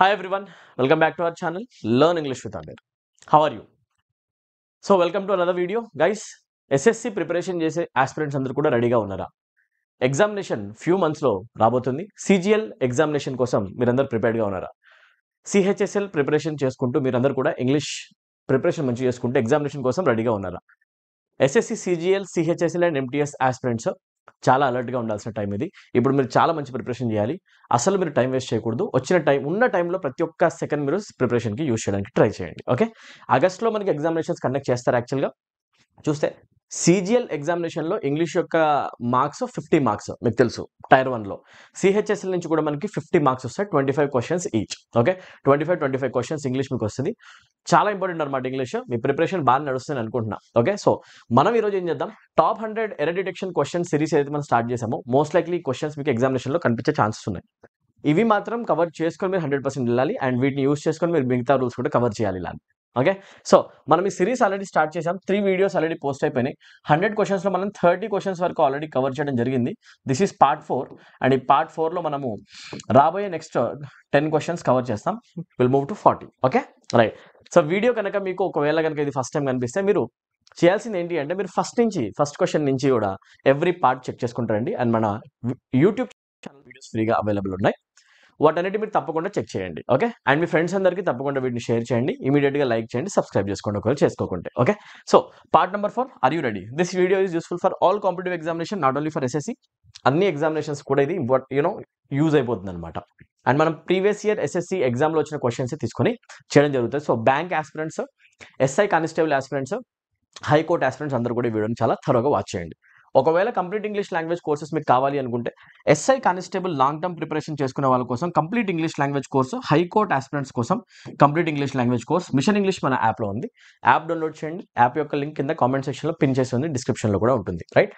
Hi everyone, welcome back to our channel Learn English with Amir. How are you? So welcome to another video. Guys, SSC preparation చేసే aspirants అందరూ కూడా రెడీగా ఉన్నారా? Examination few మంత్స్లో రాబోతుంది. CGL examination కోసం మీరందరూ ప్రిపేర్డ్గా ఉన్నారా? CHSL ప్రిపరేషన్ చేసుకుంటూ మీరందరూ కూడా ఇంగ్లీష్ ప్రిపరేషన్ మంచిగా చేసుకుంటూ ఎగ్జామినేషన్ కోసం రెడీగా ఉన్నారా? SSC CGL CHSL and MTS aspirants చాలా అలర్ట్గా ఉండాల్సిన టైం ఇది. ఇప్పుడు మీరు చాలా మంచి ప్రిపరేషన్ చేయాలి. అసలు మీరు టైం వేస్ట్ చేయకూడదు. ఉన్న టైంలో ప్రతి ఒక్క సెకండ్ మీరు ప్రిపరేషన్కి యూజ్ చేయడానికి ట్రై చేయండి. ఓకే, ఆగస్ట్లో మనకి ఎగ్జామినేషన్స్ కండక్ట్ చేస్తారు. యాక్చువల్గా చూస్తే CGL ఎగ్జామినేషన్లో ఇంగ్లీష్ యొక్క మార్క్స్ 50 మార్క్స్ మీకు తెలుసు టైర్ 1లో. CHSL నుంచి కూడా మనకి 50 మార్క్స్ వస్తాయి, 25 questions each. Okay, 25 questions English మీకు వస్తుంది. చాలా ఇంపార్టెంట్ అనమాట ఇంగ్లీష్. మీ ప్రిపరేషన్ బాగా నడుస్తుంది అనుకుంటున్నా. ఓకే, సో మనం ఈరోజు ఏం చేద్దాం, top 100 error detection question series ఏదైతే మనం స్టార్ట్ చేసామో మోస్ట్ లైక్లీ క్వశ్చన్స్ మీకు ఎగ్జామినేషన్లో కనిపించే ఛాన్సెస్ ఉన్నాయి. ఇవి మాత్రం కవర్ చేసుకొని మీరు 100% వెళ్ళాలి అండ్ వీటిని యూస్ చేసుకొని మీరు మిగతా రూల్స్ కూడా కవర్ చేయాలి ఇలా. ఓకే, సో మనం ఈ సిరీస్ ఆల్రెడీ స్టార్ట్ చేసాం. 3 వీడియోస్ ఆల్రెడీ పోస్ట్ అయిపోయినాయి. 100 క్వశ్చన్స్లో మనం 30 క్వశ్చన్స్ వరకు ఆల్రెడీ కవర్ చేయడం జరిగింది. దిస్ ఈస్ పార్ట్ 4 అండ్ ఈ పార్ట్ 4లో మనము రాబోయే నెక్స్ట్ 10 క్వశ్చన్స్ కవర్ చేస్తాం. Will move to 40. Okay, right. So video కనుక మీకు ఒకవేళ కనుక ఇది ఫస్ట్ టైం కనిపిస్తే మీరు చేయాల్సింది ఏంటి అంటే మీరు ఫస్ట్ క్వశ్చన్ నుంచి కూడా ఎవ్రీ పార్ట్ చెక్ చేసుకుంటారండి. అండ్ మన యూట్యూబ్ ఛానల్ వీడియోస్ ఫ్రీగా అవైలబుల్ ఉన్నాయి. వాటన్నిటి మీరు తప్పకుండా చెక్ చేయండి. ఓకే, అండ్ మీ ఫ్రెండ్స్ అందరికీ తప్పకుండా వీటిని షేర్ చేయండి. ఇమీడియట్గా లైక్ చేయండి, సబ్స్క్రైబ్ చేసుకోండి ఒకవేళ చేసుకోకుంటే. Okay, so part number 4, are you ready? This video is useful for all competitive examination, not only for SSC. అన్ని ఎగ్జామినేషన్స్ కూడా ఇది యూజ్ అయిపోతుంది అనమాట. అండ్ మనం ప్రీవియస్ ఇయర్ SSC ఎగ్జామ్లో వచ్చిన క్వశ్చన్స్ తీసుకొని చేయడం జరుగుతుంది. So bank aspirants, SI constable aspirants, high court aspirants అందరూ కూడా ఈ వీడియోని చాలా త్వరగా వాచ్ చేయండి. ఒకవేళ కంప్లీట్ ఇంగ్లీష్ లాంగ్వేజ్ కోర్సెస్ మీకు కావాలి అనుకుంటే SI constable long term preparation చేసుకునే వాళ్ళ కోసం complete English language course, high court aspirants కోసం complete English language course mission English మన యాప్లో ఉంది. యాప్ డౌన్లోడ్ చేయండి. యాప్ యొక్క లింక్ కింద కామెంట్ సెక్షన్లో పిన్ చేసి ఉంది, డిస్క్రిప్షన్లో కూడా ఉంటుంది. రైట్.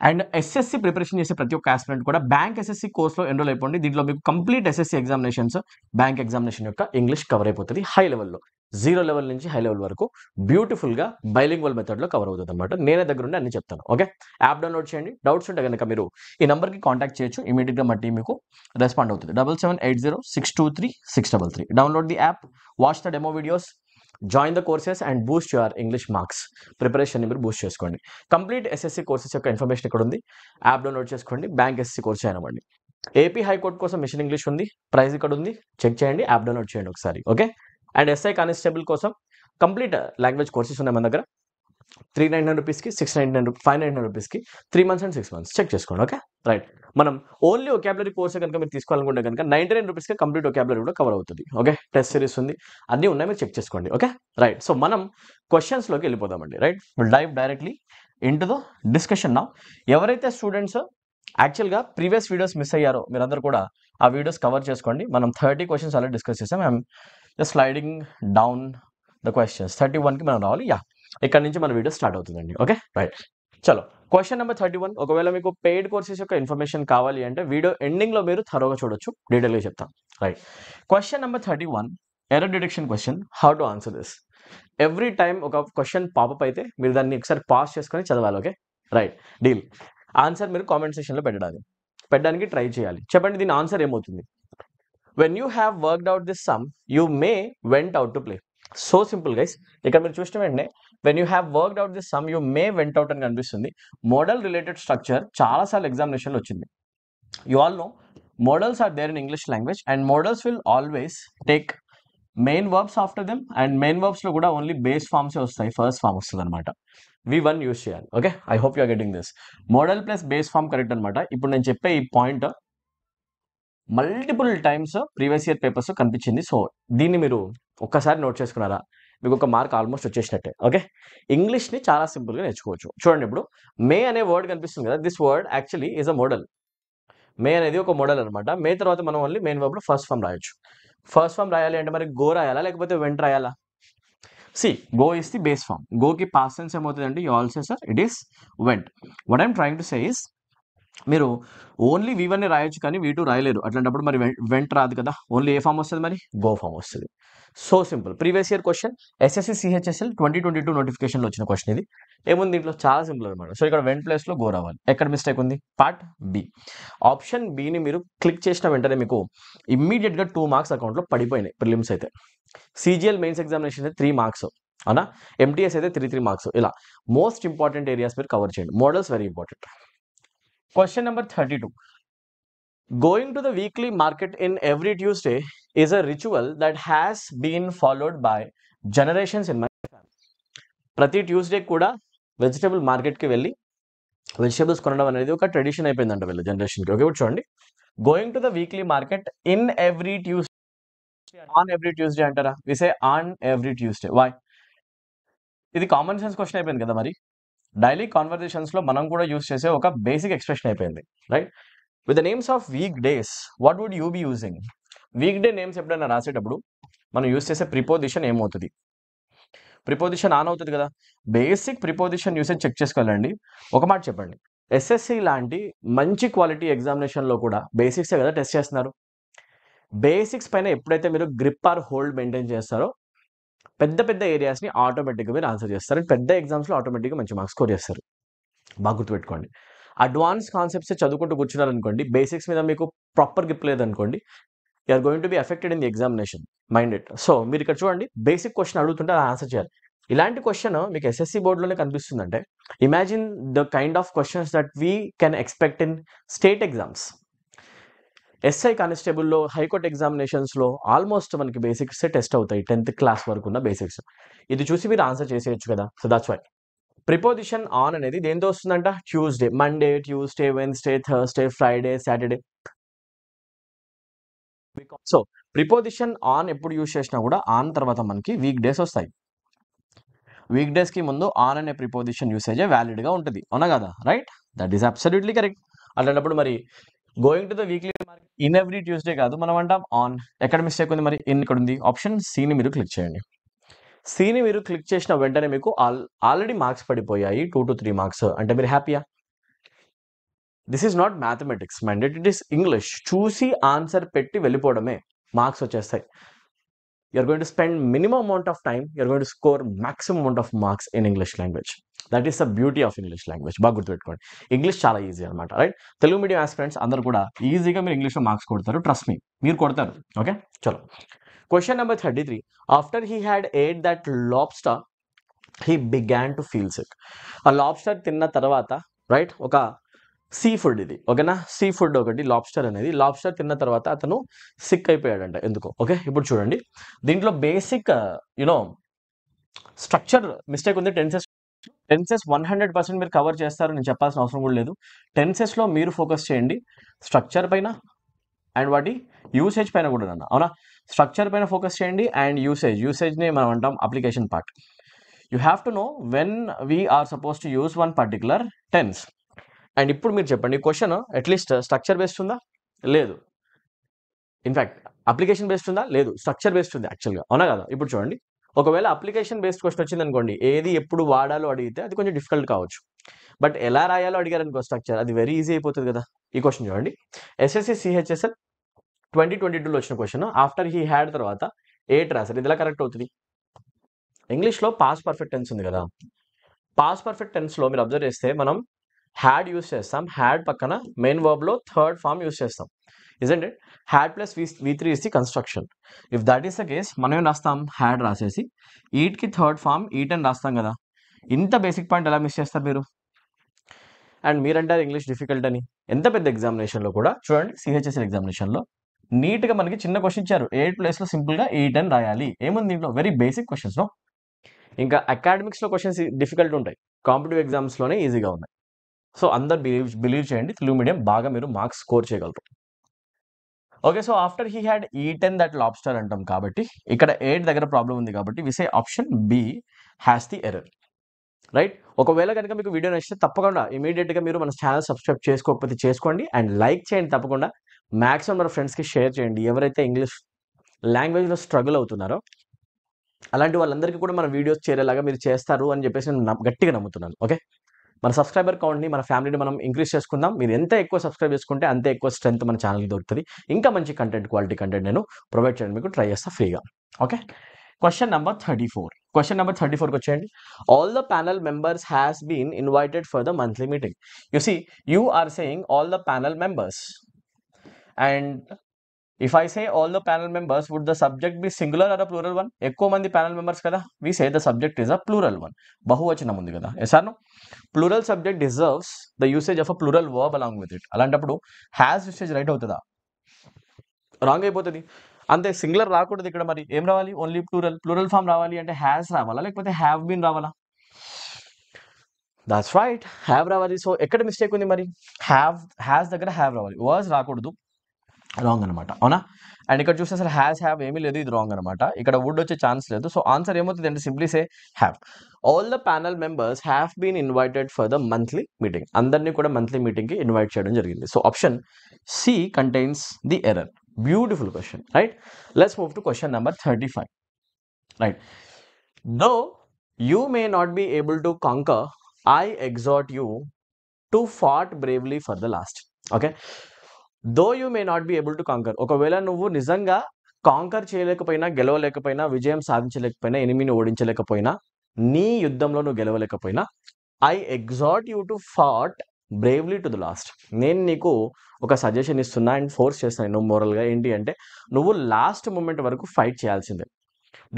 అండ్ SSC ప్రిపరేషన్ చేసే ప్రతి ఒక్క ఆస్పిరెంట్ కూడా బ్యాంక్ SSC కోర్స్లో ఎన్రోల్ అయిపోండి. దీంట్లో మీకు complete SSC examinations, bank examination యొక్క ఇంగ్లీష్ కవర్ అయిపోతుంది. హై లెవెల్లో 0 లెవెల్ నుంచి హై లెవెల్ వరకు బ్యూటిఫుల్గా బైలింగ్వల్ మెథడ్లో కవర్ అవుతుంది అనమాట. నేనే దగ్గర ఉండి అన్ని చెప్తాను. ఓకే, యాప్ డౌన్లోడ్ చేయండి. డౌట్స్ ఉంటే కనుక మీరు ఈ నెంబర్కి కాంటాక్ట్ చేయొచ్చు. ఇమీడియట్గా మా టీం మీకు రెస్పాండ్ అవుతుంది. 7780623633. Download the app, watch the demo videos, join the courses and boost your English marks. Preparation మీరు బూస్ట్ చేసుకోండి. కంప్లీట్ SSC కోర్సెస్ యొక్క ఇన్ఫర్మేషన్ ఇక్కడ ఉంది. యాప్ డౌన్లోడ్ చేసుకోండి. బ్యాంక్ SSC కోర్స్ చేయనవ్వండి. AP హైకోర్టు కోసం మిషన్ ఇంగ్లీష్ ఉంది, ప్రైస్ ఇక్కడ ఉంది, చెక్ చేయండి. యాప్ డౌన్లోడ్ చేయండి ఒకసారి. ఓకే, అండ్ SI కానిస్టేబుల్ కోసం కంప్లీట్ లాంగ్వేజ్ కోర్సెస్ ఉన్నాయి మన దగ్గర. 399 రూపీస్కి, 699, 599 రూపీస్కి 3 months అండ్ 6 months చెక్ చేసుకోండి. Okay, right. మనం ఓన్లీ ఒకాబులరీ కోర్స్ కనుక మీరు తీసుకోవాలనుకుంటే కనుక 99 రూపీస్కి కంప్లీట్ ఒకాబులరీ కూడా కవర్ అవుతుంది. ఓకే, టెస్ట్ సిరీస్ ఉంది, అన్నీ ఉన్నాయి, మీరు చెక్ చేసుకోండి. Okay, right. సో మనం క్వశ్చన్స్లోకి వెళ్ళిపోదామండి. Right, will dive directly into the discussion now. ఎవరైతే స్టూడెంట్స్ యాక్చువల్గా ప్రీవియస్ వీడియోస్ మిస్ అయ్యారో మీరందరూ కూడా ఆ వీడియోస్ కవర్ చేసుకోండి. మనం 30 క్వశ్చన్స్ అలా డిస్కస్ చేసాం. I'm just sliding down the questions. 31కి మనం రావాలి. ఇక్కడ నుంచి మన వీడియో స్టార్ట్ అవుతుందండి. Okay, right. చలో, క్వశ్చన్ నెంబర్ 31. ఒకవేళ మీకు పెయిడ్ కోర్సెస్ యొక్క ఇన్ఫర్మేషన్ కావాలి అంటే వీడియో ఎండింగ్లో మీరు త్వరగా చూడొచ్చు, డీటెయిల్గా చెప్తాను. Right, question number 31, error detection question. How to answer this? Every time ఒక క్వశ్చన్ పాపప్ అయితే మీరు దాన్ని ఒకసారి పాస్ చేసుకొని చదవాలి. Okay, right, deal. ఆన్సర్ మీరు కామెంట్ సెక్షన్లో పెట్టడానికి ట్రై చేయాలి. చెప్పండి, దీని ఆన్సర్ ఏమవుతుంది? When you have worked out this some you may went out to play. So simple guys. ఇక్కడ మీరు చూసిన వెంటనే when you have worked out this some you may vent out అని కనిపిస్తుంది. మోడల్ రిలేటెడ్ స్ట్రక్చర్ చాలాసార్లు ఎగ్జామినేషన్లో వచ్చింది. You all know models are there in English language and models will always take main verbs after them and main వర్బ్స్లో కూడా only base ఫామ్సే వస్తాయి, first form వస్తుంది అనమాట. V1 యూస్ చేయాలి. Okay, I hope you are getting this. Model plus base form correct అనమాట. ఇప్పుడు నేను చెప్పే ఈ point multiple times previous year papers కనిపించింది. సో దీన్ని మీరు ఒక్కసారి నోట్ చేసుకున్నారా, మీకు ఒక మార్క్ ఆల్మోస్ట్ వచ్చేసినట్టే. ఓకే, ఇంగ్లీష్ని చాలా సింపుల్గా నేర్చుకోవచ్చు. చూడండి, ఇప్పుడు మే అనే వర్డ్ కనిపిస్తుంది కదా, this word actually is a model. May అనేది ఒక మోడల్ అనమాట. మే తర్వాత మనం ఓన్లీ మెయిన్ వర్బ్లో ఫస్ట్ ఫామ్ రాయొచ్చు. ఫస్ట్ ఫామ్ రాయాలి అంటే మరి గో రాయాలా లేకపోతే వెంట రాయాలా? Go is the base form. గోకి పాస్ట్ టెన్స్ ఏమవుతుంది అంటే you also sir it is went. What I'm trying to say is మీరు ఓన్లీ V1 రాయొచ్చు కానీ V2 రాయలేరు. అట్లాంటప్పుడు మరి వెంట్ రాదు కదా. ఓన్లీ ఏ ఫామ్ వస్తుంది మరి? గో ఫామ్ వస్తుంది. So simple. Previous year question SSC CHSL 2022 నోటిఫికేషన్లో వచ్చిన క్వశ్చన్ ఇది. ఏముంది దీంట్లో? చాలా సింపుల్ అనమాట. సో ఇక్కడ వెంట్ ప్లేస్లో గో రావాలి. ఎక్కడ మిస్టేక్ ఉంది? Part B. ఆప్షన్ బిని మీరు క్లిక్ చేసిన వెంటనే మీకు ఇమ్మీడియట్గా 2 మార్క్స్ అకౌంట్లో పడిపోయినాయి. ప్రిలిమ్స్ అయితే CGL మెయిన్స్ ఎగ్జామినేషన్ అయితే 3 మార్క్స్ అవునా, MTS అయితే 3 మార్క్స్. ఇలా మోస్ట్ ఇంపార్టెంట్ ఏరియాస్ మీరు కవర్ చేయండి. Models very important. Question number 32. Going to the weekly market in every Tuesday is a ritual that has been followed by generations in my family. ప్రతి Tuesday కూడా vegetable మార్కెట్కి వెళ్ళి vegetables కొనడం అనేది ఒక tradition అయిపోయిందంట వీళ్ళ జనరేషన్కి. ఓకే, ఇప్పుడు చూడండి. Going to the weekly market in every Tuesday, on every Tuesday అంటారా? We say on every Tuesday. Why? ఇది కామన్ సెన్స్ క్వశ్చన్ అయిపోయింది కదా. మరి డైలీ కాన్వర్జేషన్స్లో మనం కూడా యూస్ చేసే ఒక బేసిక్ ఎక్స్ప్రెషన్ అయిపోయింది, right? With the names of week days what would you be using? Week day names ఎప్పుడైనా రాసేటప్పుడు మనం యూస్ చేసే ప్రిపోజిషన్ ఏమవుతుంది? ప్రిపోజిషన్ ఆన్ అవుతుంది కదా. బేసిక్ ప్రిపోజిషన్ యూసేజ్ చెక్ చేసుకోవాలండి. ఒక మాట చెప్పండి, SSC లాంటి మంచి క్వాలిటీ ఎగ్జామినేషన్లో కూడా బేసిక్సే కదా టెస్ట్ చేస్తున్నారు. బేసిక్స్ పైన ఎప్పుడైతే మీరు గ్రిప్ ఆర్ హోల్డ్ మెయింటైన్ చేస్తారో పెద్ద పెద్ద ఏరియాస్ని ఆటోమేటిక్గా మీరు ఆన్సర్ చేస్తారు. పెద్ద ఎగ్జామ్స్లో ఆటోమేటిక్గా మంచి మార్క్స్ స్కోర్ చేస్తారు. బాగా గుర్తుపెట్టుకోండి. అడ్వాన్స్ కాన్సెప్ట్స్ చదువుకుంటూ కూర్చున్నారనుకోండి, బేసిక్స్ మీద మీకు ప్రాపర్ గ్రిప్ లేదనుకోండి, you're going to be affected in the examination. Mind it. So మీరు ఇక్కడ చూడండి, బేసిక్ క్వశ్చన్ అడుగుతుంటే అది ఆన్సర్ చేయాలి. ఇలాంటి క్వశ్చన్ మీకు SSC బోర్డులోనే కనిపిస్తుందంటే imagine the kind of questions that we can expect in state exams. SI కానిస్టేబుల్లో, హైకోర్టు ఎగ్జామినేషన్స్లో ఆల్మోస్ట్ మనకి బేసిక్స్ టెస్ట్ అవుతాయి. 10th క్లాస్ వరకు ఉన్న బేసిక్స్. ఇది చూసి మీరు ఆన్సర్ చేసేయచ్చు కదా. So that's why preposition on అనేది దేంతో వస్తుందంట? Tuesday, Monday, Tuesday, Wednesday, Thursday, Friday, Saturday. So preposition on ఎప్పుడు యూజ్ చేసినా కూడా ఆన్ తర్వాత మనకి వీక్ డేస్ వస్తాయి. వీక్ డేస్కి ముందు ఆన్ అనే ప్రిపోజిషన్ యూసేజే వ్యాలిడ్గా ఉంటుంది, అవునా కదా? Right, that is absolutely correct. అలాంటప్పుడు మరి going to the weekly market in every Tuesday కాదు, మనం అంటాం ఆన్. ఎక్కడ మిస్టేక్ ఉంది మరి? ఇన్ ఇక్కడ ఉంది. ఆప్షన్ సిని మీరు క్లిక్ చేయండి. సిని మీరు క్లిక్ చేసిన వెంటనే మీకు ఆల్రెడీ మార్క్స్ పడిపోయాయి, 2 to 3 మార్క్స్. అంటే మీరు హ్యాపీయా? This is not mathematics mind, it is English. చూసి ఆన్సర్ పెట్టి వెళ్ళిపోవడమే, మార్క్స్ వచ్చేస్తాయి. you're going to spend minimum amount of time, you're going to score maximum amount of marks in English language. That is the beauty of English language. బాగా గుర్తుపెట్టుకోండి, English చాలా easy అనమాట, right? Telugu medium aspirants అందరూ కూడా ఈజీగా మీరు ఇంగ్లీష్లో marks కొడతారు, ట్రస్ట్ మీ, మీరు కొడతారు. ఓకే, చలో. Question number 33. After he had ate that lobster he began to feel sick. ఆ లాబ్స్టర్ తిన్న తర్వాత, రైట్, ఒక సీ ఫుడ్ ఇది, ఓకేనా? సీ ఫుడ్ ఒకటి లాబ్స్టర్ అనేది. లాబ్స్టర్ తిన్న తర్వాత అతను సిక్ అయిపోయాడంట. ఎందుకు? ఓకే, ఇప్పుడు చూడండి. దీంట్లో బేసిక్ స్ట్రక్చర్ మిస్టేక్ ఉంది. టెన్సెస్ 100% మీరు కవర్ చేస్తారు, నేను చెప్పాల్సిన అవసరం కూడా లేదు. టెన్సెస్లో మీరు ఫోకస్ చేయండి, స్ట్రక్చర్ పైన అండ్ వాటి యూసేజ్ పైన కూడా అన్న, అవునా? స్ట్రక్చర్ పైన ఫోకస్ చేయండి అండ్ యూసేజ్ని మనం అంటాం application part. You have to know when we are supposed to use one particular tense. And ఇప్పుడు మీరు చెప్పండి, క్వశ్చన్ అట్లీస్ట్ స్ట్రక్చర్ బేస్డ్ ఉందా? లేదు. ఇన్ఫ్యాక్ట్ అప్లికేషన్ బేస్డ్ ఉందా? లేదు, స్ట్రక్చర్ బేస్డ్ ఉంది యాక్చువల్గా, అవునా కదా? ఇప్పుడు చూడండి, ఒకవేళ అప్లికేషన్ బేస్డ్ క్వశ్చన్ వచ్చింది అనుకోండి, ఏది ఎప్పుడు వాడాలో అడిగితే అది కొంచెం డిఫికల్ట్ కావచ్చు. బట్ ఎలా రాయాలో అడిగారనుకో స్ట్రక్చర్, అది వెరీ ఈజీ అయిపోతుంది కదా. ఈ క్వశ్చన్ చూడండి, SSC CHSL 2022లో వచ్చిన క్వశ్చన్. ఆఫ్టర్ హీ హ్యాడ్ తర్వాత ఏట్ రాశారు, ఇది ఎలా కరెక్ట్ అవుతుంది? ఇంగ్లీష్లో పాస్ట్ పర్ఫెక్ట్ టెన్స్ ఉంది కదా. పాస్ట్ పర్ఫెక్ట్ టెన్స్లో మీరు అబ్జర్వ్ చేస్తే మనం హ్యాడ్ యూస్ చేస్తాం, హ్యాడ్ పక్కన మెయిన్ వర్బ్లో థర్డ్ ఫామ్ యూస్ చేస్తాం, isn't it? Had plus V3 is the construction. If that is the case మనం ఏం రాస్తాం? హ్యాడ్ రాసేసి ఈట్కి థర్డ్ ఫామ్ ఈట్ అని రాస్తాం కదా. ఇంత బేసిక్ పాయింట్ ఎలా మిస్ చేస్తారు మీరు? అండ్ మీరంటారు ఇంగ్లీష్ డిఫికల్ట్ అని. ఎంత పెద్ద ఎగ్జామినేషన్లో కూడా చూడండి, CHSL ఎగ్జామినేషన్లో నీట్గా మనకి చిన్న క్వశ్చన్ ఇచ్చారు, 8 ప్లేస్లో సింపుల్గా ఈట్ అని రాయాలి. ఏముంది దీంట్లో? Very basic questions. నో, ఇంకా అకాడమిక్స్లో క్వశ్చన్స్ డిఫికల్ట్ ఉంటాయి, కాంపిటేటివ్ ఎగ్జామ్స్లోనే ఈజీగా ఉన్నాయి. సో అందరు బిలీవ్ చేయండి, తెలుగు మీడియం బాగా మీరు మార్క్స్ స్కోర్ చేయగలరు. Okay, so after he had eaten that lobster అంటాం కాబట్టి ఇక్కడ 8 దగ్గర ప్రాబ్లం ఉంది కాబట్టి we say option B has the error, right? ఒకవేళ కనుక మీకు వీడియో నచ్చితే తప్పకుండా ఇమీడియట్గా మీరు మన ఛానల్ సబ్స్క్రైబ్ చేసుకోకపోతే చేసుకోండి అండ్ లైక్ చేయండి. తప్పకుండా మ్యాక్సిమం మన ఫ్రెండ్స్కి షేర్ చేయండి, ఎవరైతే ఇంగ్లీష్ లాంగ్వేజ్లో స్ట్రగుల్ అవుతున్నారో అలాంటి వాళ్ళందరికీ కూడా మన వీడియోస్ చేరేలాగా మీరు చేస్తారు అని చెప్పేసి నేను గట్టిగా నమ్ముతున్నాను. ఓకే, మన సబ్స్క్రైబర్ కౌంట్ని మన ఫ్యామిలీని మనం ఇంక్రీజ్ చేసుకుందాం. మీరు ఎంత ఎక్కువ సబ్స్క్రైబ్ చేసుకుంటే అంతే ఎక్కువ స్ట్రెంత్ మన ఛానల్కి దొరుకుతుంది. ఇంకా మంచి కంటెంట్, క్వాలిటీ కంటెంట్ నేను ప్రొవైడ్ చేయడానికి మీకు ట్రై చేస్తా ఫ్రీగా. Okay, question number 34. Question number 34కి వచ్చేయండి. All the panel members has been invited for the monthly meeting. You see, you are saying all the panel members, and if I say all the panel members, would the subject be singular or a plural one? ఎక్కువ మంది panel members కదా, we say the subject is a plural one. బహువచనం ఉంది కదా, yes or no? Plural subject deserves the usage of a plural verb along with it. అలాంటప్పుడు has usage right అవుతుందా? Wrong అయిపోతుంది. అంతే, సింగులర్ రాకూడదు ఇక్కడ. మరి ఏం రావాలి? ఓన్లీ ప్లూరల్ ఫామ్ రావాలి అంటే హ్యాస్ రావాలా లేకపోతే హ్యావ్ బీన్ రావాలా? దట్స్ రైట్, హ్యావ్ రావాలి. సో ఎక్కడ మిస్టేక్ ఉంది మరి? హ్యాస్ దగ్గర హ్యావ్ రావాలి, వాజ్ రాకూడదు. రాంగ్ అనమాట, అవునా? అండ్ ఇక్కడ చూస్తే అసలు హ్యావ్ ఏమీ లేదు, ఇది రాంగ్ అనమాట. ఇక్కడ వుడ్ వచ్చే ఛాన్స్ లేదు. సో ఆన్సర్ ఏమవుతుంది అంటే simply say have. All the panel members have been invited for the monthly meeting. అందరినీ కూడా మంత్లీ మీటింగ్కి ఇన్వైట్ చేయడం జరిగింది. So option C contains the error. Beautiful question, right? Let's move to question number 35. Right, though you may not be able to conquer, I exhort you to fight bravely for the last. Okay, though you may not be able to conquer. ఒకవేళ నువ్వు నిజంగా canker చేయలేకపోయినా, గెలవలేకపోయినా, విజయం సాధించలేకపోయినా, ఎనిమిని ఓడించలేకపోయినా, నీ యుద్ధంలో నువ్వు గెలవలేకపోయినా, I exhort you to fight bravely to the last. నేను నీకు ఒక సజెషన్ ఇస్తున్నా అండ్ ఫోర్స్ చేస్తాను నువ్వు మోరల్గా. ఏంటి అంటే నువ్వు లాస్ట్ మూమెంట్ వరకు ఫైట్ చేయాల్సిందే.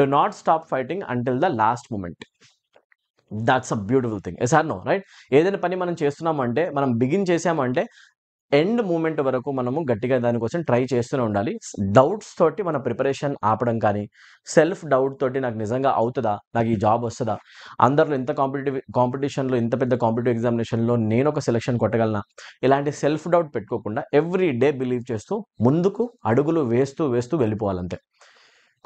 Do not stop fighting until the last moment. That's a beautiful thing, yes or no? Right, ఏదైనా పని మనం చేస్తున్నామంటే, మనం బిగిన్ చేసామంటే ఎండ్ మూమెంట్ వరకు మనము గట్టిగా దానికోసం ట్రై చేస్తూనే ఉండాలి. డౌట్స్ తోటి మన ప్రిపరేషన్ ఆపడం కానీ, సెల్ఫ్ డౌట్ తోటి నాకు నిజంగా అవుతుందా, నాకు ఈ జాబ్ వస్తుందా, అందరిలో ఇంత కాంపిటీషన్లో, ఇంత పెద్ద కాంపిటేటివ్ ఎగ్జామినేషన్లో నేను ఒక సెలెక్షన్ కొట్టగలనా, ఇలాంటి సెల్ఫ్ డౌట్ పెట్టుకోకుండా ఎవ్రీ డే బిలీవ్ చేస్తూ ముందుకు అడుగులు వేస్తూ వెళ్ళిపోవాలంతే.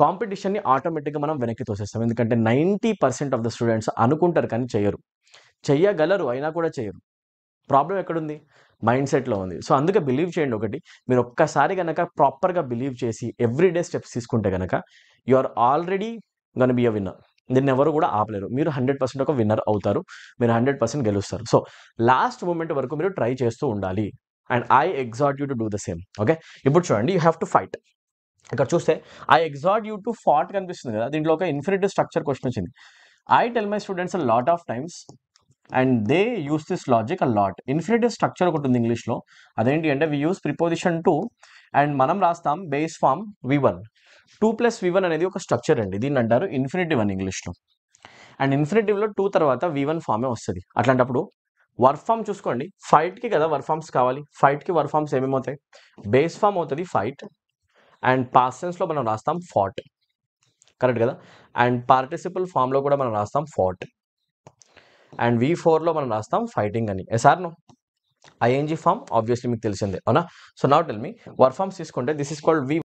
కాంపిటీషన్ని ఆటోమేటిక్గా మనం వెనక్కి తోసేస్తాం. ఎందుకంటే 90% ఆఫ్ ద స్టూడెంట్స్ అనుకుంటారు కానీ చెయ్యగలరు, అయినా కూడా చేయరు. ప్రాబ్లం ఎక్కడుంది? మైండ్ సెట్లో ఉంది. సో అందుకే బిలీవ్ చేయండి. ఒకటి, మీరు ఒక్కసారి కనుక ప్రాపర్గా బిలీవ్ చేసి ఎవ్రీడే స్టెప్స్ తీసుకుంటే కనుక you are already gonna be a winner. దీన్ని ఎవరు కూడా ఆపలేరు. మీరు 100% ఒక విన్నర్ అవుతారు, మీరు 100% గెలుస్తారు. సో లాస్ట్ మూమెంట్ వరకు మీరు ట్రై చేస్తూ ఉండాలి. And I exhort you to do the same. Okay, ఇప్పుడు చూడండి, యూ హ్యావ్ టు ఫైట్. ఇక్కడ చూస్తే I exhort you to fight కనిపిస్తుంది కదా, దీంట్లో ఒక ఇన్ఫినిటివ్ స్ట్రక్చర్ క్వశ్చన్ వచ్చింది. I tell my students a lot of times and they use this logic a lot. Infinitive structure ఒకటి ఉంది ఇంగ్లీష్లో, అదేంటి అంటే we use preposition to and మనం రాస్తాం బేస్ ఫామ్ V1. 2 + V1 అనేది ఒక స్ట్రక్చర్ అండి, దీన్ని అంటారు ఇన్ఫినిటివ్ అని ఇంగ్లీష్లో. అండ్ ఇన్ఫినిటివ్లో 2 తర్వాత V1 ఫామే వస్తుంది. అట్లాంటప్పుడు వర్క్ ఫామ్ చూసుకోండి, ఫైట్కి కదా వర్క్ ఫామ్స్ కావాలి. ఫైట్కి వర్క్ ఫామ్స్ ఏమేమవుతాయి? బేస్ ఫామ్ అవుతుంది ఫైట్, అండ్ పాస్ట్ టెన్స్లో మనం రాస్తాం ఫాట్, కరెక్ట్ కదా. అండ్ పార్టిసిపల్ ఫామ్లో కూడా మనం రాస్తాం ఫాట్, అండ్ V4లో మనం రాస్తాం ఫైటింగ్ అని. Yes or no? ING form obviously మీకు తెలిసిందే, అవునా? So now tell me, verb forms తీసుకుంటే this is called V1,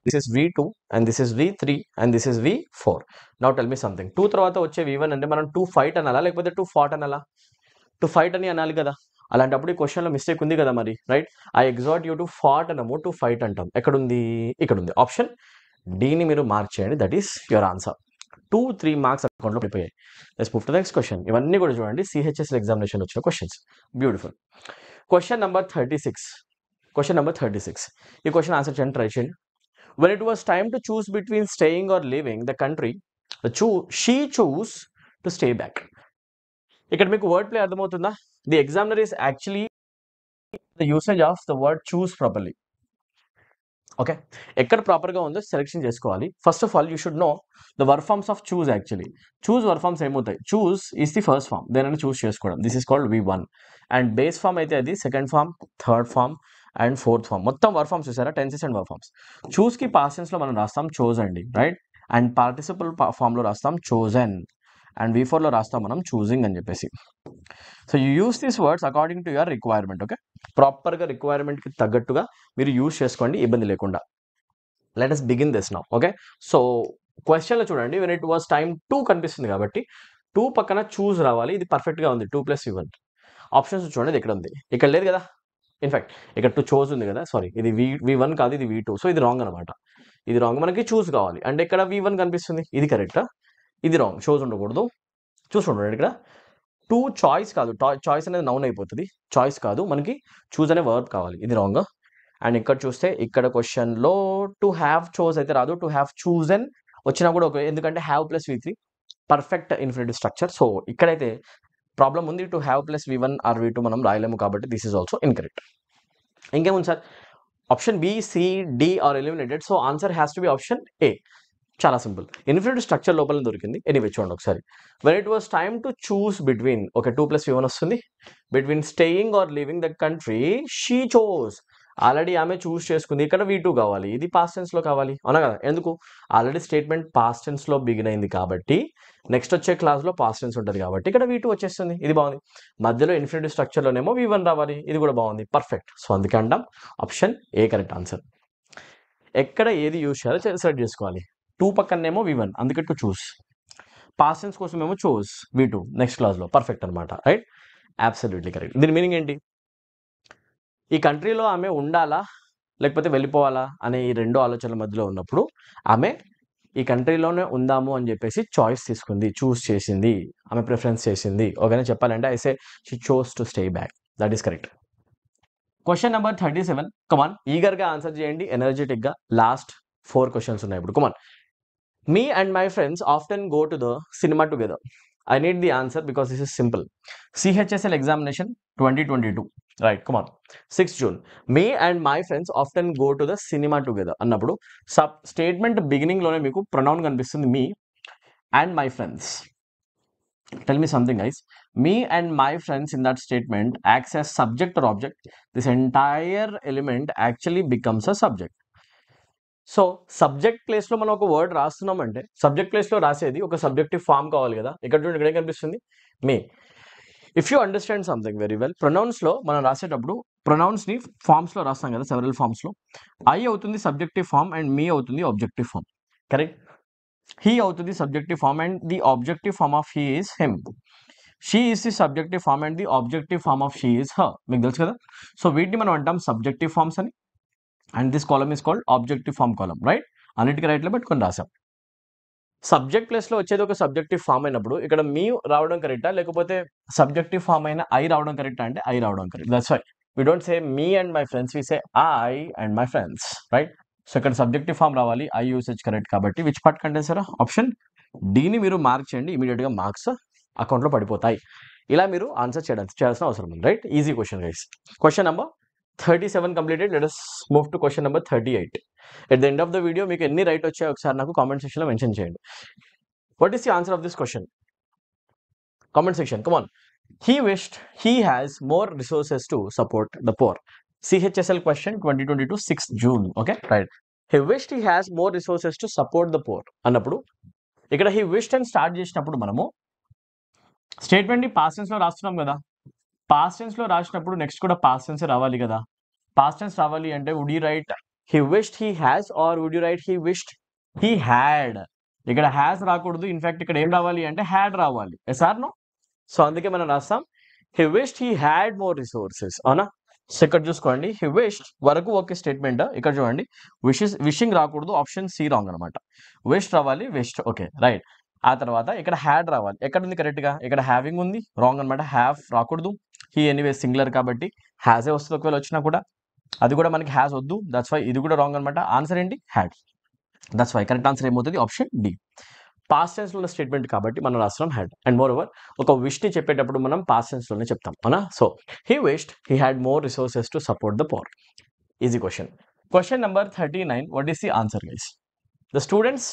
this is V2, and this is V3, and this is V4. Now tell me something. 2 తర్వాత వచ్చే V1 అంటే మనం 2 fight అనాలా లేకపోతే 2 ఫాట్ అనాలా? 2 ఫైట్ అని అనాలి కదా. అలాంటప్పుడు ఈ క్వశ్చన్లో మిస్టేక్ ఉంది కదా మరి, right? I exhort you to fight అనము, 2 ఫైట్ అంటాం. ఎక్కడుంది? ఇక్కడ ఉంది. ఆప్షన్ డీని మీరు మార్క్ చేయండి, that is your answer. 2-3 marks అకౌంట్లో పడిపోయాయి. Let's move to the next question. ఇవన్నీ కూడా చూడండి CHSL ఎగ్జామినేషన్ వచ్చిన questions. Beautiful. Question number 36. Question number 36. ఈ క్వశ్చన్ ఆన్సర్ చేయండి, ట్రై చేయండి. When it was time to choose between staying or leaving the country, she chose to stay back. ఇక్కడ మీకు word play అర్థమవుతుందా? The examiner is actually the usage of the word choose properly. Okay, ఎక్కడ ప్రాపర్గా ఉందో selection చేసుకోవాలి. First of all you should know the verb forms of choose. Actually choose verb forms ఏమవుతాయి? Choose is the first form, దేనిని choose చేసుకోవడం. This is called V1. And base form అయితే అది second form, third form and fourth form. మొత్తం verb forms చూసారా, tenses and work forms. చూస్కి past టెన్స్లో మనం రాస్తాం చోజ్ అండి, రైట్? అండ్ పార్టిసిపల్ ఫామ్లో రాస్తాం చోజన్, అండ్ V4లో రాస్తాం మనం చూజింగ్ అని చెప్పేసి. So you use these words according to your requirement. Okay, ప్రాపర్గా రిక్వైర్మెంట్కి తగ్గట్టుగా మీరు యూస్ చేసుకోండి, ఇబ్బంది లేకుండా. Let us begin this now. Okay, so క్వశ్చన్లో చూడండి, వెన్ ఇట్ వాస్ టైమ్ 2 కనిపిస్తుంది కాబట్టి 2 పక్కన చూస్ రావాలి. ఇది పర్ఫెక్ట్గా ఉంది, 2 + V1. ఆప్షన్స్ చూడండి, ఇక్కడ ఉంది, ఇక్కడ లేదు కదా. ఇన్ఫాక్ట్ ఇక్కడ 2 చూస్ ఉంది కదా, సారీ ఇది V1 కాదు, ఇది V2. సో ఇది రాంగ్ అనమాట, ఇది రాంగ్. మనకి చూస్ కావాలి అంటే ఇక్కడ V1 కనిపిస్తుంది, ఇది కరెక్టా? ఇది రాంగ్, చూస్ ఉండకూడదు. చూసి ఉండండి, ఇక్కడ టు చాయిస్ కాదు, చాయిస్ అనేది నౌన్ అయిపోతుంది, చాయిస్ కాదు, మనకి చూస్ అనే వర్బ్ కావాలి, ఇది రాంగ్. అండ్ ఇక్కడ చూస్తే ఇక్కడ క్వశ్చన్లో టు హ్యావ్ చోజ్ అయితే రాదు, టు హ్యావ్ చూజన్ వచ్చినా కూడా ఓకే, ఎందుకంటే have plus V3 perfect infinitive structure. So ఇక్కడైతే ప్రాబ్లం ఉంది, to have plus V1 or V2 మనం రాయలేము కాబట్టి దిస్ ఈజ్ ఆల్సో ఇన్కరెక్ట్. ఇంకేముంది sir, option B, C, D are eliminated. So answer has to be option A. చాలా simple, infinitive structure లోపల దొరికింది. Anyway చూడండి ఒకసారి, when it was time to choose between, okay 2 + V1 వస్తుంది, between staying or living the country she chose. Already ఆమె చూస్ చేసుకుంది, ఇక్కడ V2 కావాలి, ఇది పాస్ట్ టెన్స్ లో కావాలి, అవునా కదా? ఎందుకు, ఆల్రెడీ స్టేట్మెంట్ పాస్ట్ టెన్స్ లో బిగిన్ అయింది కాబట్టి నెక్స్ట్ వచ్చే క్లాస్ లో పాస్ట్ టెన్స్ ఉంటుంది కాబట్టి ఇక్కడ V2 వచ్చేస్తుంది, ఇది బాగుంది. మధ్యలో ఇన్ఫినిటివ్ స్ట్రక్చర్ లోనేమో V1 రావాలి, ఇది కూడా బాగుంది, పర్ఫెక్ట్. సో అందుకే అంటాం ఆప్షన్ ఏ కరెక్ట్ ఆన్సర్. ఎక్కడ ఏది యూజ్ చేయాలో సెలెక్ట్ చేసుకోవాలి. 2 పక్కనేమో V1, అందుకే టు చూస్. పాస్ట్ టెన్స్ కోసం ఏమో చూస్ V2 నెక్స్ట్ క్లాస్లో, పర్ఫెక్ట్ అనమాట, రైట్? Absolutely correct. దీని మీనింగ్ ఏంటి, ఈ కంట్రీలో ఆమె ఉండాలా లేకపోతే వెళ్ళిపోవాలా అనే ఈ రెండు ఆలోచనల మధ్యలో ఉన్నప్పుడు ఆమె ఈ కంట్రీలోనే ఉందాము అని చెప్పేసి చాయిస్ తీసుకుంది, చూస్ చేసింది, ఆమె ప్రిఫరెన్స్ చేసింది. ఓకేనా, చెప్పాలంటే I say she chose to stay back, that is correct. Question number 37, come on ఈగర్గా ఆన్సర్ చేయండి, ఎనర్జెటిక్గా. లాస్ట్ 4 క్వశ్చన్స్ ఉన్నాయి ఇప్పుడు, come on. Me and my friends often go to the cinema together. I need the answer because this is simple. CHSL examination 2022. Right, come on. 6 June. Me and my friends often go to the cinema together. అన్నప్పుడు sub statement beginning లోనే మీకు pronoun కనిపిస్తుంది, మీ and my friends. Tell me something, guys. Me and my friends in that statement acts as subject or object. This entire element actually becomes a subject. So subject ప్లేస్లో మనం ఒక word రాస్తున్నామంటే subject ప్లేస్లో రాసేది ఒక subjective form కావాలి కదా. ఇక్కడ చూడండి, ఇక్కడ కనిపిస్తుంది me. If you understand something very well, ప్రొనౌన్స్లో మనం రాసేటప్పుడు ప్రొనౌన్స్ని ఫామ్స్లో రాస్తాం కదా, సెవెరల్ ఫామ్స్లో. ఐ అవుతుంది సబ్జెక్టివ్ ఫామ్ అండ్ మీ అవుతుంది ఆబ్జెక్టివ్ ఫామ్, కరెక్ట్? హీ అవుతుంది subjective form and the objective form of he is him. She is the subjective form and the objective form of she is her. మీకు తెలుసు కదా. So వీటిని మనం అంటాం subjective forms అని. And this column is called objective form column, right? అన్నిటికీ రైట్లో పెట్టుకొని రాసాం. సబ్జెక్ట్ ప్లేస్లో వచ్చేది ఒక సబ్జెక్టివ్ ఫామ్ అయినప్పుడు ఇక్కడ మీ రావడం కరెక్టా, లేకపోతే సబ్జెక్టివ్ ఫామ్ అయిన ఐ రావడం కరెక్టా అంటే ఐ రావడం correct. That's why we don't say me and my friends, we say I and my friends, right? So ఇక్కడ సబ్జెక్టివ్ ఫామ్ రావాలి, ఐ యూసేజ్ కరెక్ట్ కాబట్టి విచ్ పార్ట్ కంటెన్స్ ఆప్షన్ డీని మీరు మార్క్ చేయండి, ఇమీడియట్గా మార్క్స్ అకౌంట్లో పడిపోతాయి. ఇలా మీరు ఆన్సర్ చేయాల్సిన అవసరం ఉంది, right? Easy question guys. Question number 37 completed. Let us move to question number 38. At the end of the video, మీకు ఎన్ని రైట్ వచ్చాయో ఒకసారి నాకు కామెంట్ సెక్షన్లో మెన్షన్ చేయండి. What is the answer of this question? Comment section, come on. He wished he has more resources to support the poor. CHSL question 2022 6th June. Okay, right. He wished he has more resources to support the poor అన్నప్పుడు ఇక్కడ he wished అని start చేసినప్పుడు మనము స్టేట్మెంట్ని past టెన్స్లో రాస్తున్నాం కదా. Past టెన్స్లో రాసినప్పుడు next కూడా past tense రావాలి కదా. పాస్ట్ టెన్స్ రావాలి అంటే would you write he wished he has or would you write he wished he had? ఇక్కడ హ్యాస్ రాకూడదు, ఇన్ఫాక్ట్ ఇక్కడ ఏం రావాలి అంటే హ్యాడ్ రావాలి. Yes or no? సో అందుకే మనం రాస్తాం he wished he had more resources, అవునా? సో ఇక్కడ చూసుకోండి, హీ విష్డ్ వరకు ఓకే స్టేట్మెంట్. ఇక్కడ చూడండి, విషింగ్ రాకూడదు, ఆప్షన్ సి రాంగ్ అనమాట. విష్డ్ రావాలి, విష్డ్ ఓకే రైట్. ఆ తర్వాత ఇక్కడ హ్యాడ్ రావాలి. ఎక్కడ ఉంది కరెక్ట్గా? ఇక్కడ హ్యావింగ్ ఉంది, రాంగ్ అనమాట. హ్యావ్ రాకూడదు, హీ ఎనీవే సింగులర్ కాబట్టి హ్యాజే వస్తుంది. ఒకవేళ వచ్చినా కూడా అది కూడా మనకి హ్యాస్ వద్దు, దట్స్ వై ఇది కూడా రాంగ్ అనమాట. ఆన్సర్ ఏంటి? Had. That's why correct answer ఏమవుతుంది? Option D. పాస్ట్ టెన్స్లో ఉన్న స్టేట్మెంట్ కాబట్టి మనం రాస్తున్నాం హ్యాడ్. అండ్ మోర్ ఓవర్ ఒక విష్ని చెప్పేటప్పుడు మనం పాస్ట్ టెన్స్లోనే చెప్తాం, అవునా? So he wished he had more resources to support the poor. Easy question. Question number 39. What is the answer guys? The students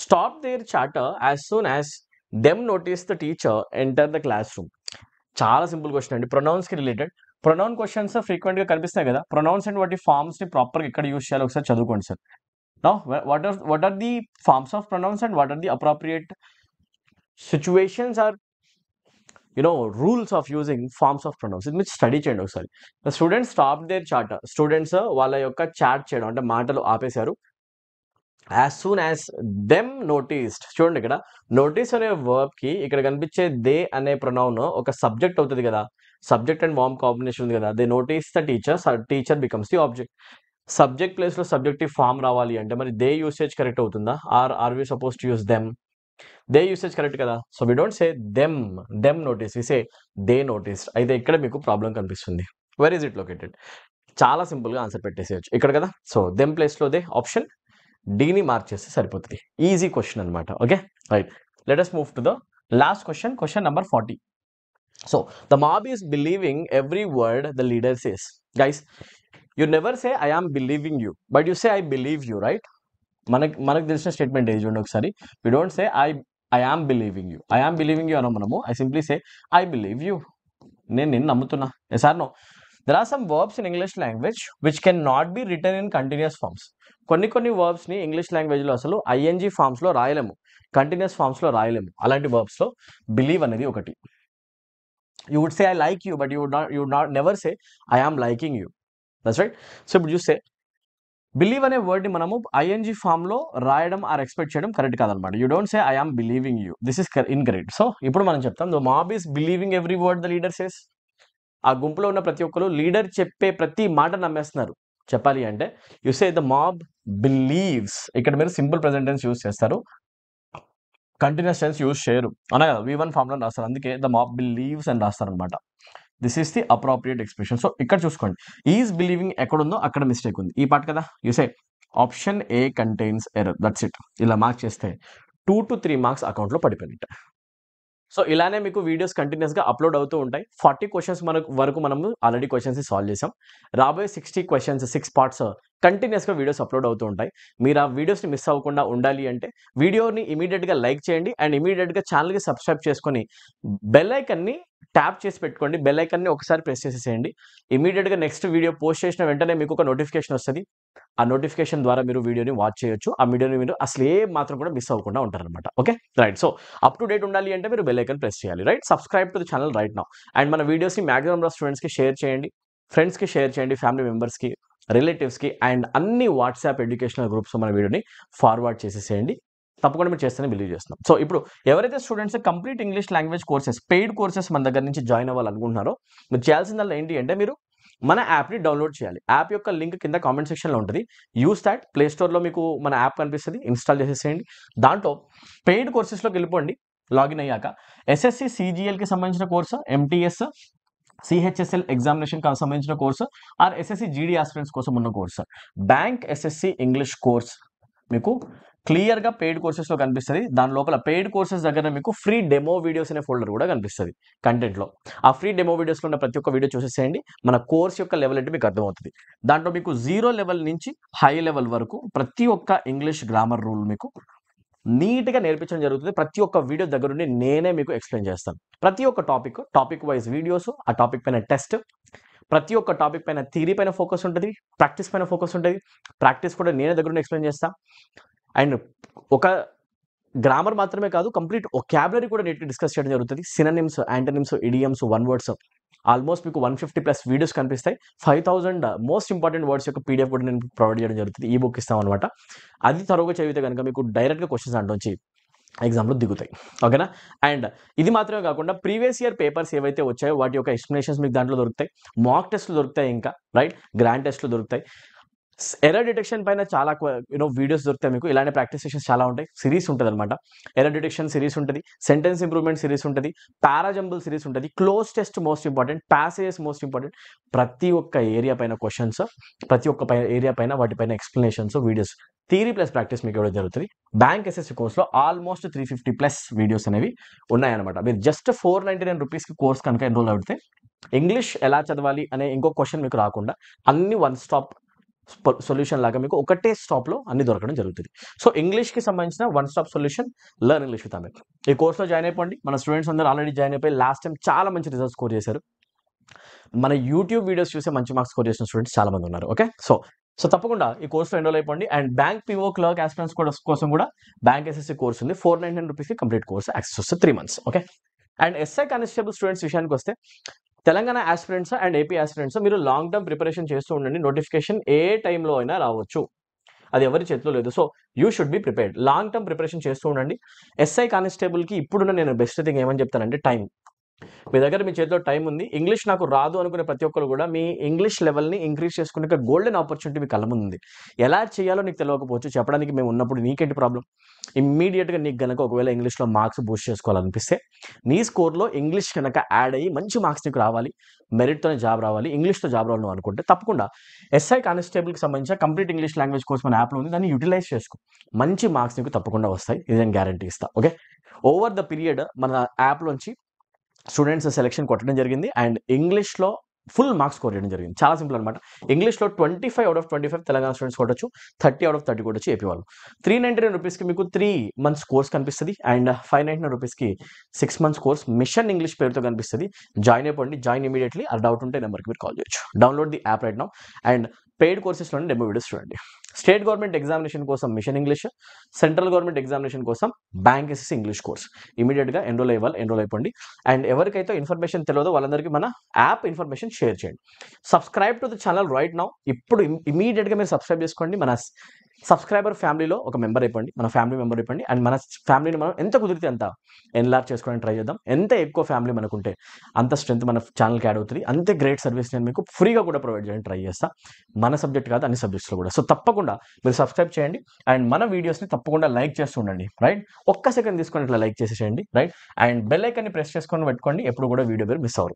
stop their chatter as soon as them notice the teacher enter the class room. చాలా simple question అండి, ప్రొనౌన్స్కి related. Pronoun questions ఫ్రీక్వెంట్గా కనిపిస్తాయి కదా. Pronouns and వాటి ఫార్మ్స్ని ప్రాపర్గా ఎక్కడ use చేయాలో ఒకసారి చదువుకోండి sir. Now what are the forms of pronouns and what are the appropriate situations or rules of using forms of pronouns? ఇది మీరు స్టడీ చేయండి ఒకసారి. The students stop their chatter. Students వాళ్ళ యొక్క చాట్ చేయడం అంటే మాటలు ఆపేశారు. As soon as them noticed. చూడండి, ఇక్కడ నోటీస్ అనే వర్బ్ కి ఇక్కడ కనిపించే దే అనే ప్రొనౌన్ ఒక సబ్జెక్ట్ అవుతుంది కదా. సబ్జెక్ట్ అండ్ వర్బ్ కాంబినేషన్ ఉంది కదా. They notice the teacher becomes the object. Subject place లో సబ్జెక్టివ్ ఫామ్ రావాలి అంటే మరి దే యూసేజ్ కరెక్ట్ అవుతుందా, or we suppose to use them? They usage correct కదా. So we don't say them notice, we say they noticed. అయితే ఇక్కడ మీకు problem కనిపిస్తుంది. Where is it located? చాలా సింపుల్గా ఆన్సర్ పెట్టేసేయచ్చు ఇక్కడ కదా. సో దెమ్ ప్లేస్లో దే, ఆప్షన్ డీని మార్క్ చేస్తే సరిపోతుంది. ఈజీ క్వశ్చన్ అనమాట. Okay right, let us move to the last question, question number 40. So the mob is believing every word the leader says. Guys, you never say I am believing you, but you say I believe you, right? మనకు తెలిసిన statement ఏది చూడండి ఒకసారి. We don't say I am believing you, I am believing you అన్నాం మనము. I simply say I believe you, నేను నిన్ను నమ్ముతున్నా. Yes or no? There are some verbs in English language which can not be written in continuous forms. కొన్ని వర్బ్స్ని English లాంగ్వేజ్లో అసలు ING ఫార్మ్స్లో రాయలేము, continuous ఫార్మ్స్లో రాయలేము. అలాంటి వర్బ్స్లో బిలీవ్ అనేది ఒకటి. You would say I like you, but you would not never say I am liking you. That's right. So ఇప్పుడు చూస్తే believe అనే వర్డ్ని మనము ఐఎన్జీ ఫామ్లో రాయడం ఆర్ ఎక్స్పెక్ట్ చేయడం కరెక్ట్ కాదనమాట. You don't say I am believing you, this is incorrect. So ఇప్పుడు మనం చెప్తాం the mob is believing every word the leader says. ఆ గుంపులో ఉన్న ప్రతి ఒక్కరు లీడర్ చెప్పే ప్రతి మాట నమ్మేస్తున్నారు. చెప్పాలి అంటే you say the mob believes. ఇక్కడ మీరు సింపుల్ ప్రెజెంట్ టెన్స్ యూజ్ చేస్తారు, కంటిన్యూస్ టెన్స్ యూజ్ చేయరు. అనా కదా, V1 ఫామ్లో రాస్తారు, అందుకే ద మాబ్ బిలీవ్స్ అని రాస్తారు అనమాట. This is the appropriate expression. So ఇక్కడ చూసుకోండి, ఈజ్ బిలీవింగ్ ఎక్కడుందో అక్కడ మిస్టేక్ ఉంది. ఈ పార్ట్ కదా, you say option A contains error, that's it. ఇలా మార్క్ చేస్తే 2 to 3 మార్క్స్ అకౌంట్లో పడిపోయినట్టు. సో ఇలానే మీకు వీడియోస్ కంటిన్యూస్గా అప్లోడ్ అవుతూ ఉంటాయి. 40 క్వశ్చన్స్ వరకు మనము ఆల్రెడీ క్వశ్చన్స్ సాల్వ్ చేసాం. రాబోయే 60 క్వశ్చన్స్ 6 పార్ట్స్ కంటిన్యూస్గా వీడియోస్ అప్లోడ్ అవుతూ ఉంటాయి. మీరు ఆ వీడియోస్ని మిస్ అవ్వకుండా ఉండాలి అంటే వీడియోని ఇమీడియట్గా లైక్ చేయండి అండ్ ఇమీడియట్గా ఛానల్కి సబ్స్క్రైబ్ చేసుకొని బెల్ ఐకన్ని ట్యాప్ చేసి పెట్టుకోండి. బెల్ ఐకన్ని ఒకసారి ప్రెస్ చేసేసేయండి. ఇమీడియట్గా నెక్స్ట్ వీడియో పోస్ట్ చేసిన వెంటనే మీకు ఒక నోటిఫికేషన్ వస్తుంది. ఆ నోటిఫికేషన్ ద్వారా మీరు వీడియోని వాచ్ చేయొచ్చు. ఆ వీడియోని మీరు అసలు ఏ మాత్రం కూడా మిస్ అవ్వకుండా ఉంటారనమాట. Okay right. So up to date ఉండాలి అంటే మీరు బెల్ ఐకాన్ ప్రెస్ చేయాలి. Right, subscribe to the channel right now. And మన వీడియోస్ని మ్యాక్సిమం ఆఫ్ స్టూడెంట్స్కి షేర్ చేయండి, ఫ్రెండ్స్కి షేర్ చేయండి, ఫ్యామిలీ మెంబర్స్కి, రిలేటివ్స్కి అండ్ అన్ని వాట్సాప్ ఎడ్యుకేషనల్ గ్రూప్స్ మన వీడియోని ఫార్వర్డ్ చేసేసేయండి. తప్పకుండా మీరు చేస్తేనే బిలీవ్ చేస్తున్నాం. సో ఇప్పుడు ఎవరైతే students complete English language courses, paid courses మన దగ్గర నుంచి జాయిన్ అవ్వాలనుకుంటున్నారో మీరు చేయాల్సిందల్లా ఏంటి అంటే మీరు మన యాప్ని డౌన్లోడ్ చేయాలి. యాప్ యొక్క లింక్ కింద కామెంట్ సెక్షన్లో ఉంటుంది. Use that. ప్లే స్టోర్లో మీకు మన యాప్ కనిపిస్తుంది, ఇన్స్టాల్ చేసేసేయండి. దాంట్లో పెయిడ్ కోర్సెస్లోకి వెళ్ళిపోండి. లాగిన్ అయ్యాక ఎస్ఎస్సి సిజిఎల్కి సంబంధించిన కోర్సు, ఎంటీఎస్ సిహెచ్ఎస్ఎల్ ఎగ్జామినేషన్కి సంబంధించిన course, or SSC GD aspirants కోసం ఉన్న course, bank SSC English course మీకు క్లియర్గా పెయిడ్ కోర్సెస్లో కనిపిస్తుంది. దాని లోపల పెయిడ్ కోర్సెస్ దగ్గర మీకు ఫ్రీ డెమో వీడియోస్ అనే ఫోల్డర్ కూడా కనిపిస్తుంది కంటెంట్లో. ఆ ఫ్రీ డెమో వీడియోస్లో ఉన్న ప్రతి ఒక్క వీడియో చూసేసేయండి. మన కోర్స్ యొక్క లెవెల్ అంటే మీకు అర్థమవుతుంది. దాంట్లో మీకు 0 లెవెల్ నుంచి హై లెవెల్ వరకు ప్రతి ఒక్క ఇంగ్లీష్ గ్రామర్ రూల్ మీకు నీట్గా నేర్పించడం జరుగుతుంది. ప్రతి ఒక్క వీడియో దగ్గర నుండి నేనే మీకు ఎక్స్ప్లెయిన్ చేస్తాను. ప్రతి ఒక్క టాపిక్ వైజ్ వీడియోస్, ఆ టాపిక్ పైన టెస్ట్, ప్రతి ఒక్క టాపిక్ పైన థియరీ పైన ఫోకస్ ఉంటుంది, ప్రాక్టీస్ పైన ఫోకస్ ఉంటుంది. ప్రాక్టీస్ కూడా నేనే దగ్గర నుండి ఎక్స్ప్లెయిన్ చేస్తాను. అండ్ ఒక గ్రామర్ మాత్రమే కాదు, కంప్లీట్ ఒకాబులరీ కూడా నీట్గా డిస్కస్ చేయడం జరుగుతుంది. Synonyms, antonyms, idioms, one words almost మీకు 150+ వీడియోస్ కనిపిస్తాయి. 5000 మోస్ట్ ఇంపార్టెంట్ వర్డ్స్ యొక్క పీడిఎఫ్ కూడా నేను ప్రొవైడ్ చేయడం జరుగుతుంది. ఈ బుక్ ఇస్తాం అనమాట. అది త్వరగా చదివితే కనుక మీకు డైరెక్ట్గా క్వశ్చన్స్ అంటొచ్చి ఎగ్జామ్లో దిగుతాయి. ఓకేనా? అండ్ ఇది మాత్రమే కాకుండా ప్రీవియస్ ఇయర్ పేపర్స్ ఏవైతే వచ్చాయో వాటి యొక్క ఎక్స్ప్లెనేషన్స్ మీకు దాంట్లో దొరుకుతాయి. మాక్ టెస్ట్లు దొరుకుతాయి, ఇంకా రైట్ గ్రాండ్ టెస్ట్లు దొరుకుతాయి. ఎర్రర్ డిటెక్షన్ పైన చాలా వీడియోస్ దొరుకుతాయి మీకు. ఇలాంటి ప్రాక్టీస్ సెషన్స్ చాలా ఉంటాయి. సిరీస్ ఉంటుంది అనమాట. ఎర్రర్ డిటెక్షన్ సిరీస్ ఉంటుంది, సెంటెన్స్ ఇంప్రూవ్మెంట్ సిరీస్ ఉంటుంది, పారాజంబుల్ సిరీస్ ఉంటుంది, cloze test most important, passages most important. ప్రతి ఒక్క ఏరియా పైన క్వశ్చన్స్, ప్రతి ఒక్క ఏరియా పైన వాటిపైన explanations, videos, theory plus practice మీకు ఇవ్వడం జరుగుతుంది. బ్యాంక్ ఎస్ఎస్సి కోర్స్లో ఆల్మోస్ట్ 350+ వీడియోస్ అనేవి ఉన్నాయన్నమాట. మీరు జస్ట్ 499 రూపీస్కి కోర్స్ కనుక ఎన్రోల్ అవుతే ఇంగ్లీష్ ఎలా చదవాలి అనే ఇంకో క్వశ్చన్ మీకు రాకుండా అన్ని వన్ స్టాప్ సొల్యూషన్ లాగా మీకు ఒకటే స్టాప్లో అన్ని దొరకడం జరుగుతుంది. సో ఇంగ్లీష్కి సంబంధించిన one stop solution learn English with Aamir. ఈ కోర్స్లో జాయిన్ అయిపోండి. మన స్టూడెంట్స్ అందరూ ఆల్రెడీ జాయిన్ అయిపోయి లాస్ట్ టైం చాలా మంచి రిజల్ట్స్ స్కోర్ చేశారు. మన యూట్యూబ్ వీడియోస్ చూసే మంచి మార్క్స్ స్కోర్ చేసిన స్టూడెంట్స్ చాలా మంది ఉన్నారు. ఓకే, సో తప్పకుండా ఈ కోర్స్లో ఎన్రోల్ అయిపోండి. And bank PO clerk aspirants కోసం కూడా బ్యాంక్ ఎస్ఎస్సి కోర్స్ ఉంది. 499 రూపీస్కి కంప్లీట్ కోర్స్ యాక్సెస్ వస్తుంది 3 months. Okay, and SI constable students విషయానికి వస్తే Telangana aspirants and AP aspirants మీరు లాంగ్ టర్మ్ ప్రిపరేషన్ చేస్తూ ఉండండి. నోటిఫికేషన్ ఏ టైంలో అయినా రావచ్చు, అది ఎవరి చేతిలో లేదు. So you should be prepared. Long term preparation చేస్తూ ఉండండి. ఎస్ఐ కానిస్టేబుల్కి ఇప్పుడున్న నేను బెస్ట్ థింగ్ ఏమని చెప్తానంటే టైం. మీ దగ్గర మీ చేతిలో టైం ఉంది. ఇంగ్లీష్ నాకు రాదు అనుకునే ప్రతి ఒక్కరు కూడా మీ ఇంగ్లీష్ లెవెల్‌ని ఇంక్రీజ్ చేసుకునే గోల్డెన్ ఆపర్చునిటీ మీ కళ్ళ ముందుంది. ఎలా చేయాలో నీకు తెలవకపోవచ్చు. చెప్పడానికి మేము ఉన్నప్పుడు నీకేంటి ప్రాబ్లమ్? ఇమ్మీడియేట్‌గా నీకు గనక ఒకవేళ ఇంగ్లీష్‌లో మార్క్స్ బూస్ట్ చేసుకోవాలనిపిస్తే, నీ స్కోర్‌లో ఇంగ్లీష్ గనక యాడ్ అయ్యి మంచి మార్క్స్ నీకు రావాలి. మెరిట్‌తోనే జాబ్ రావాలి. ఇంగ్లీష్‌తో జాబ్ రావాలి నువ్వు అనుకుంటే తప్పకుండా ఎస్ఐ కానిస్టేబుల్‌కి సంబంధించిన కంప్లీట్ ఇంగ్లీష్ లాంగ్వేజ్ కోర్స్ మన యాప్‌లో ఉంది. దాన్ని యుటిలైజ్ చేసుకో. మంచి మార్క్స్ నీకు తప్పకుండా వస్తాయి. ఇది నేను గ్యారంటీ ఇస్తా. ఓకే. ఓవర్ ద పీరియడ్ మన యాప్‌లోంచి స్టూడెంట్స్ సెలక్షన్ కొట్టడం జరిగింది. అండ్ ఇంగ్లీష్‌లో ఫుల్ మార్క్స్ స్కోర్ చేయడం జరిగింది. చాలా సింపుల్ అనమాట. ఇంగ్లీష్‌లో 25 ఔట్ ఆఫ్ 25 తెలంగాణ స్టూడెంట్స్ కొట్టొచ్చు. 30 ఔట్ ఆఫ్ 30 కొట్టొచ్చు ఏపీ వాళ్ళు. 399 రూపీస్‌కి మీకు 3 మంత్స్ కోర్స్ కనిపిస్తది. అండ్ 599 రూపీస్‌కి 6 మంత్స్ కోర్స్ మిషన్ ఇంగ్లీష్ పేరుతో కనిపిస్తది. జాయిన్ అయిపోండి. Join immediately. ఆ డౌట్ ఉంటే నెంబర్‌కి మీరు కాల్ చేయొచ్చు. Download the app right now. And paid కోర్సెస్‌లోని డెమో వీడియోస్ చూడండి. స్టేట్ గవర్నమెంట్ ఎగ్జామినేషన్ కోసం mission English, central government examination కోసం బ్యాంక్ ఎస్ఎస్సీ ఇంగ్లీష్ కోర్స్. ఇమ్మీడియేట్‌గా ఎన్రోల్ అవ్వాలి. ఎన్రోల్ అయిపోండి. అండ్ ఎవరికైతే ఇన్ఫర్మేషన్ తెలియదో వాళ్ళందరికీ మన యాప్ ఇన్ఫర్మేషన్ షేర్ చేయండి. Subscribe to the channel right now. ఇప్పుడు ఇమ్మీడియేట్‌గా మీరు సబ్స్క్రైబ్ చేసుకోండి. మన సబ్స్క్రైబర్ ఫ్యామిలీలో ఒక మెంబర్ అయిపోండి. మన ఫ్యామిలీ మెంబర్ అయిపోండి. అండ్ మన ఫ్యామిలీని మనం ఎంత కుదిరితే అంత ఎన్లార్జ్ చేసుకోవడానికి ట్రై చేద్దాం. ఎంత ఎక్కువ ఫ్యామిలీ మనకుంటే అంత స్ట్రెంత్ మన ఛానల్‌కి యాడ్ అవుతుంది. అంతే గ్రేట్ సర్వీస్ నేను మీకు ఫ్రీగా కూడా ప్రొవైడ్ చేయడానికి ట్రై చేస్తా. మన సబ్జెక్ట్ కాదు అన్ని సబ్జెక్ట్స్‌లో కూడా. సో తప్పకుండా మీరు సబ్స్క్రైబ్ చేయండి. అండ్ మన వీడియోస్‌ని తప్పకుండా లైక్ చేస్తూ ఉండండి. రైట్. ఒక్క సెకండ్ తీసుకొని ఇట్లా లైక్ చేసేసేయండి. రైట్. అండ్ బెల్ ఐకాన్ని ప్రెస్ చేసుకొని పెట్టుకోండి. ఎప్పుడు కూడా వీడియో మీరు మిస్ అవ్వరు.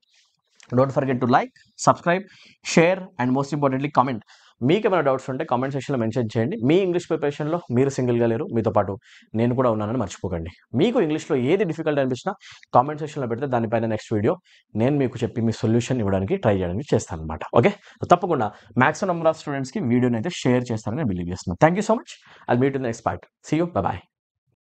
Don't forget to like, subscribe, share and most importantly comment. మీకు ఏమైనా డౌట్స్ ఉంటే కామెంట్ సెక్షన్లో మెన్షన్ చేయండి. మీ ఇంగ్లీష్ ప్రిపరేషన్లో మీరు సింగిల్గా లేరు. మీతో పాటు నేను కూడా ఉన్నానని మర్చిపోకండి. మీకు ఇంగ్లీష్లో ఏది డిఫికల్ట్ అనిపించినా కామెంట్ సెక్షన్లో పెడితే దానిపైన నెక్స్ట్ వీడియో నేను మీకు చెప్పి మీ సొల్యూషన్ ఇవ్వడానికి ట్రై చేయడానికి చేస్తాను అనమాట. ఓకే. తప్పకుండా మ్యాక్సిమం నెంబర్ ఆఫ్ స్టూడెంట్స్కి వీడియోని అయితే షేర్ చేస్తారని నేను బిలీవ్ చేస్తున్నాను. Thank you so much. I'll meet in the next part. See you. Bye bye.